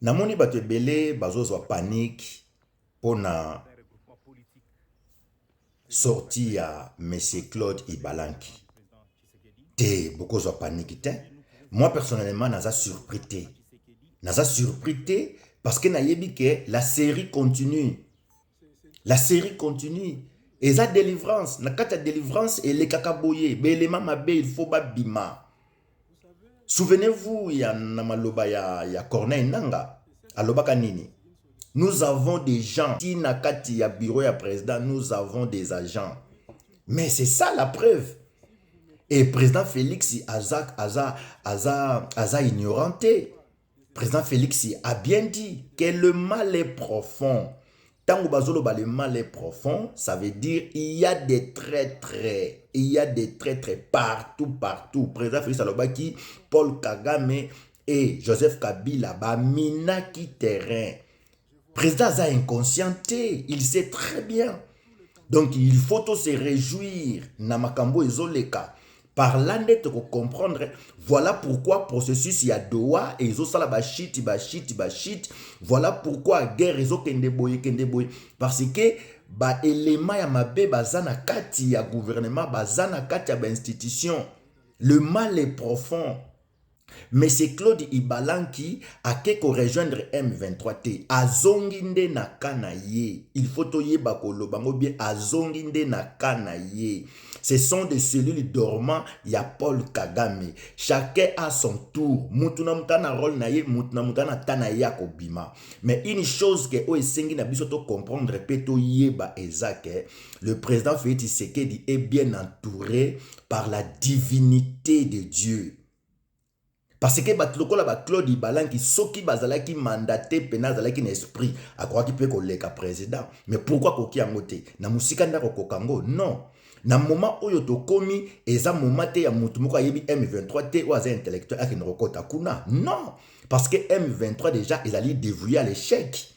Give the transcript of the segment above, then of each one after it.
Namoni bato ebele bazozwa panique pona sorti ya Monsieur Claude Ibalanki. Te bokozwa panique te. Moi personnellement naza surpris te. Naza surpris te parce que nayebi que la série continue. La série continue. Et ça délivrance, na kati ya délivrance et les kakaboye, belema mabe il faut ba bima. Souvenez-vous ya na maloba ya Corneille Nanga, aloba kanini. Nous avons des gens, si na kati ya bureau ya président, nous avons des agents. Mais c'est ça la preuve. Et président Félix Aza ignoranté. Président Félix a bien dit que le mal est profond. Tant que le mal est profond, ça veut dire il y a des traîtres. Il y a des traîtres partout, partout. Président Félix Alobaki, Paul Kagame et Joseph Kabila, minaki terrain. Président Aza inconscienté, il sait très bien. Donc il faut tous se réjouir. Namakambo ezoleka. Par là, net comprendre, voilà pourquoi processus y a Doha et ils ont ça la bachit. Voilà pourquoi guerre ils ont kende boye. Parce que ba élément ya mabe bazana kati ya gouvernement, bazana kati ya ba institution. Le mal est profond. Mais c'est Claude Ibalanki a keko rejoindre M23T. Azonginde na kanaye. Il faut toye bakolo bango bien azonginde na kanaye. Ce sont des cellules dormants, il y a Paul Kagame. Chacun a son tour. Mutuna mutana rôle naye, mutuna mutana tanaye akobima. Mais une chose que oesengi na biso to comprendre peto yeba ezake, le président Félix Tshisekedi est bien entouré par la divinité de Dieu. Parce que batlokola ba Claude Ibalanki soki bazalaki mandaté pena zalaki n'esprit akwaki pe koleka président. Mais pourquoi koki angote na musika ndako kokango? Non. Na moment oyo tokomi eza moment te ya mutu moko ayebi M23 te ou aza intellectuel aki nrokota kuna. Non. Parce que M23 déjà ils allaient dévouer à l'échec.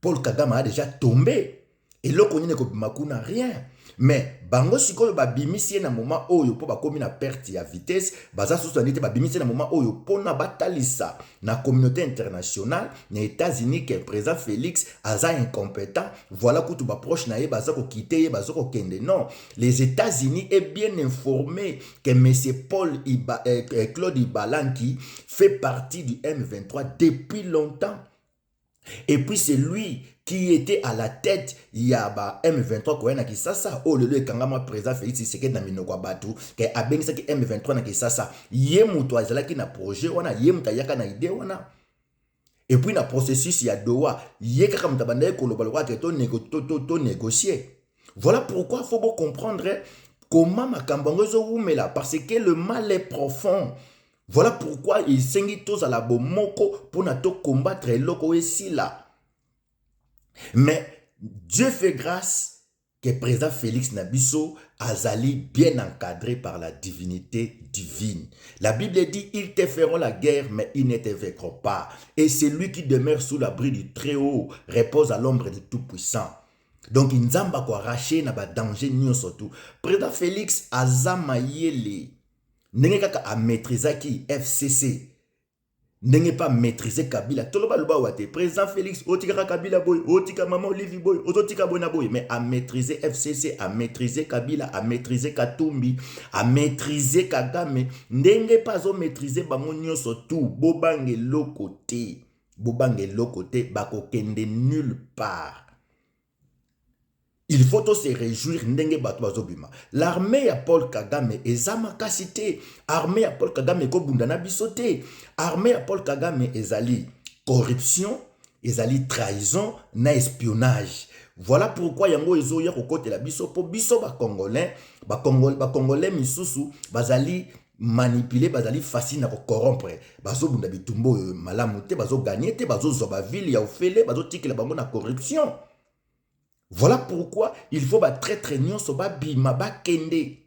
Paul Kagame a déjà tombé. Et là qu'on ne kopima kuna rien. Mais bango sikoyo babimisi na moment oyo po bakomi na perte ya vitesse, baza sosanite babimisi na moment oyo pona batalisa na communauté internationale, na États-Unis que président Félix aza incompétent, voilà kutu ba proche na ye baza ko quitter ye baza ko kende. Non, les États-Unis est bien informé que monsieur Claude Ibalanki fait partie du M23 depuis longtemps. Et puis c'est lui qui était à la tête, il y a M23 kwa na Kisasa, oh le kangama président Félix Tshisekedi na minoko batu, ke abengisa ki M23 na Kisasa, ye muto azala ki na projet wana, ye muta yaka na idée wana. Et puis na processus ya Doha, ye kaka mutabanda koloba lokwa ke to négocier. Voilà pourquoi faut bien comprendre comment makambango zo wumela, parce que le mal est profond. Voilà pourquoi il s'engage tous à la bomoko pour ne pas combattre l'oko ici là. Mais Dieu fait grâce que le président Félix Nabiso azali bien encadré par la divinité divine. La Bible dit, ils te feront la guerre, mais ils ne te vaincront pas. Et celui qui demeure sous l'abri du Très-Haut repose à l'ombre du Tout-Puissant. Donc, Nzamba ko raché na ba danger nyo surtout. Président Félix azamayele. N'est pas à maîtriser qui FCC. N'est pas maîtriser Kabila. Tout le monde président Félix, otika Kabila boy, otika maman Olivier boy, otika Bona boy, mais à maîtriser FCC, à maîtriser Kabila, à maîtriser Katumbi, à maîtriser Kagame. N'est pas au maîtriser bangonyo surtout. Bobange lokote, bako kende nulle part. Il faut se réjouir ndenge bato bazobima. L'armée ya Paul Kagame ezama kasite. Armée ya Paul Kagame ko bundana bisote. Armée ya Paul Kagame ezali corruption, ezali trahison, na espionnage. Voilà pourquoi yango ezoya ko kote la biso po biso ba congolais misusu bazali manipuler, bazali facile na ko corrompre. Bazo bunda bitumbo malamu te, bazo gagner te, bazo zoba ville ya ofele, bazo tikela bango na corruption. Voilà pourquoi il faut très très nyonso ba bima ba kende.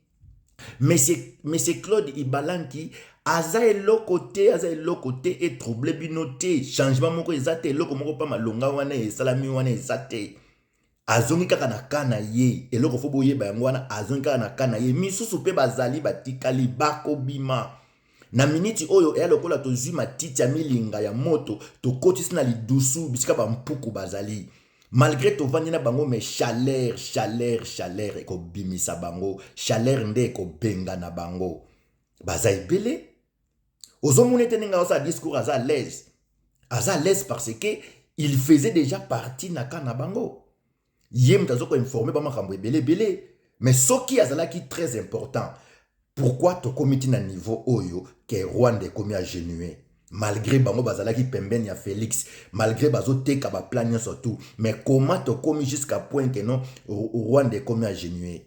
Mais c'est Claude Ibalanki aza côté et troublé binoté. Changement moko ezate eloko moko pa malonga wana esalami wana ezate. Azongi kaka na kana ye. Eloko fobo ye ba wana azongi kaka na kana ye. Misusu pe bazali batikali bako bima. na miniti oyo eya lokola tozwi matiti ya milinga ya moto tokotisi na lidusu bisika bampuku bazali malgré tovandi na bango mais chaleur ekobimisa bango chaleur nde ekobenga na bango baza ebele ozomona ete ndenge aosa discours aza à l'aise parce que il faisait déjà partie na ka na bango ye moto azokoinforme bamakambo ebele mais soki azalaki très important pourquoi tokomi ti na niveau oyo ke Rwanda ekomi agenue malgré bango bazalaki pembeni ya Félix malgré bazoteka baplan nyonso tout mais comment tokomi jusqu'à point que non Rwanda ekomi agenue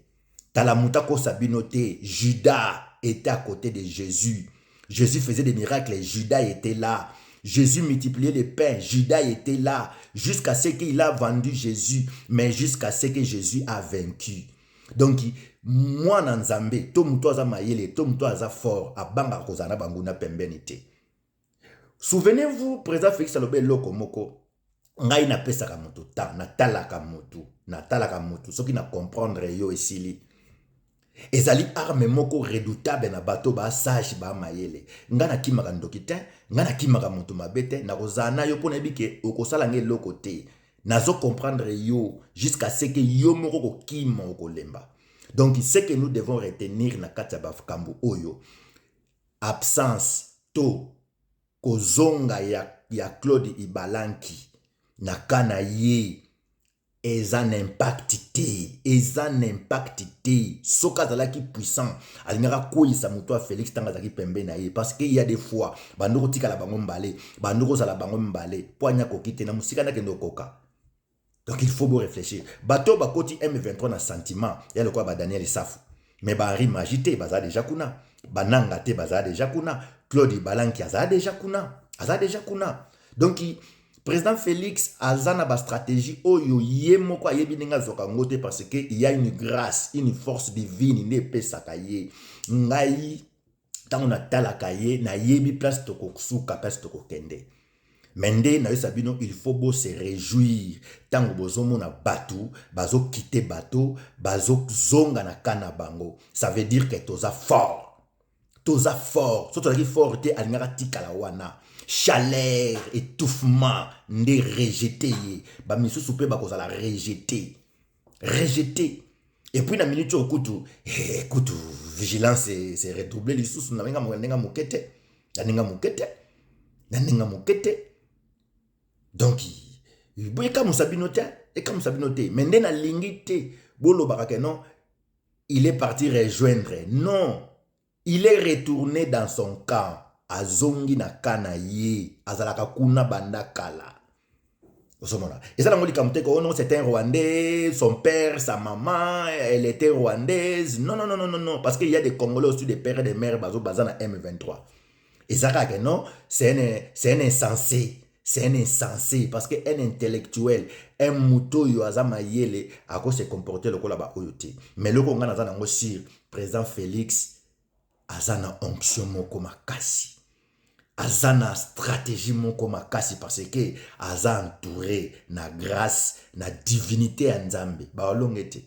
tala muta kosa bino te Judas était à côté de Jésus faisait des miracles Judas était là Jésus multipliait les pains Judas était là jusqu'à ce qu'il a vendu Jésus mais jusqu'à ce que Jésus a vaincu donc moi na nzambe to muto aza mayele to muto aza fort abanga kozana banguna pembeni te souvenez-vous président Félix alobe loko moko ngai na pesaka moto ta natalaka motu soki na comprendre yo esili ezali arme moko redoutable na bato ba sage ba mayele nga na kimaka ndoki te nga na kimaka moto mabete na kozana yo pona bike okosala nge loko te nazo comprendre yo jusqu'à ce que yo moko kokima okolemba. Donc ce que nous devons retenir na kati ya bakambo oyo absence to kozonga ya Claude Ibalanki na kana ye eza n'impact te soka zalaki puissant alingaka koyisa muto a Félix tanga zaki pembe na ye parce que il y a des fois bandoko tika la bango mbale bandoko zala bango mbale poanya kokite na musika na kendo koka. Donc il faut bien réfléchir. Bato bakoti M23 na sentiment ya le quoi ba Daniel Safu mais ba Henri Magité baza déjà kuna bananga te baza déjà kuna Claude Ibalanki aza déjà kuna donc président Félix azana ba stratégie oyo ye moko ayebi ninga zoka ngote parce que il y a une grâce une force divine ne pesaka ye ngai tango na talaka ye na yebi place tokosuka place tokokende. Mende na yosabino il faut beau se réjouir tango bozomo na batu bazo quitter bateau bazo zonga na kana bango ça veut dire que toza fort surtout la fort te alingaka tikala wana chaleur étouffement nde rejeté ba misusu pe bakozala rejeté et puis na minute okutu écoute vigilance c'est redoubler lisusu na nenga mokete donc eka musabino te mais nde na lingi te bolo baraka non il est parti rejoindre non il est retourné dans son camp azongi na kana ye azalaka kuna banda kala osomona eza na molika muteko oh non c'est un Rwandais son père sa maman elle était rwandaise non parce qu'il y a des Congolais aussi des pères et des mères baza na M23 ezaka que non c'est un insensé. C'est un insensé parce qu'un intellectuel, un mouto yo azama yele à cause se comporter le kolaba oyote. Mais le konga nazana ngosir président Félix azana onction moko makasi. Azana stratégie moko makasi parce que aza entouré na grâce na divinité ya Nzambe. Ba olongete.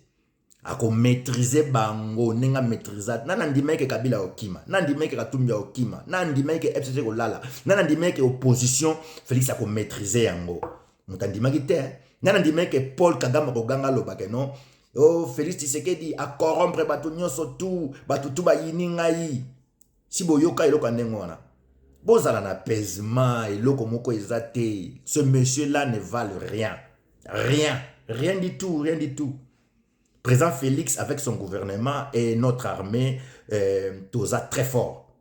Ako maîtriser bango nenga maîtriser nana ndimeke Kabila okima nana ndimeke Katumbi okima nana ndimeke FCC kolala nana ndimeke opposition Félix ako maîtriser yango mutandimaki te nana ndimeke Paul Kagame koganga lobake non oh Félix Tshisekedi a corrompre bato nyonso tout bato tout ba yiningai si boyoka eloko ndengona bozala na apaisement eloko moko ezate ce monsieur là ne valent rien du tout. Président Félix, avec son gouvernement et notre armée, toza très fort.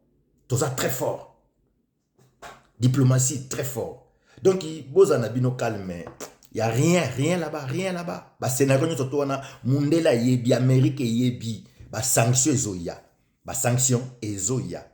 Diplomatie très fort. Donc, bozana bino calme. Il n'y a rien là-bas. Bah, Sénégal, surtout, on a Mundela yebi, Amérique yebi, bah, sanction ezoya.